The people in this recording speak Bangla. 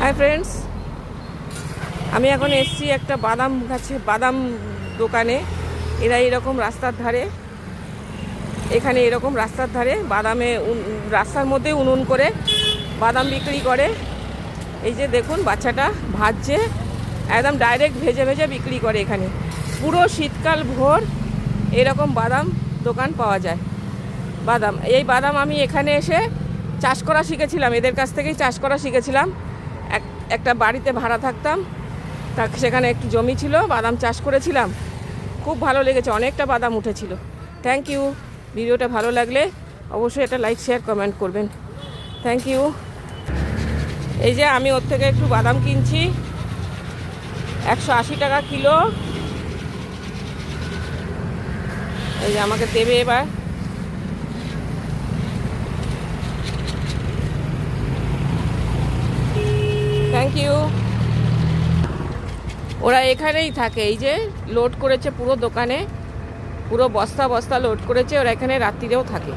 হাই ফ্রেন্ডস, আমি এখন এসেছি একটা বাদাম গাছে, বাদাম দোকানে। এরা এরকম রাস্তার ধারে, এখানে এরকম রাস্তার ধারে বাদামে রাস্তার মধ্যে উনুন করে বাদাম বিক্রি করে। এই যে দেখুন, বাচ্চাটা ভাজছে, একদম ডাইরেক্ট ভেজে ভেজে বিক্রি করে। এখানে পুরো শীতকাল ভোর এরকম বাদাম দোকান পাওয়া যায়। বাদাম, এই বাদাম আমি এখানে এসে চাষ করা শিখেছিলাম, এদের কাছ থেকেই চাষ করা শিখেছিলাম। একটা বাড়িতে ভাড়া থাকতাম, সেখানে একটু জমি ছিল, বাদাম চাষ করেছিলাম। খুব ভালো লেগেছে, অনেকটা বাদাম উঠেছিল। Thank you. ভিডিওটা ভালো লাগলে অবশ্যই এটা লাইক শেয়ার কমেন্ট করবেন। Thank you. এই যে আমি ওর থেকে একটু বাদাম কিনছি, 180 টাকা কিলো। এই যে আমাকে দেবে এবার। Thank you. ওরা এখানেই থাকে, এই যে লোড করেছে পুরো দোকানে, পুরো বস্তা বস্তা লোড করেছে, ওরা এখানে রাত্রিরেও থাকে।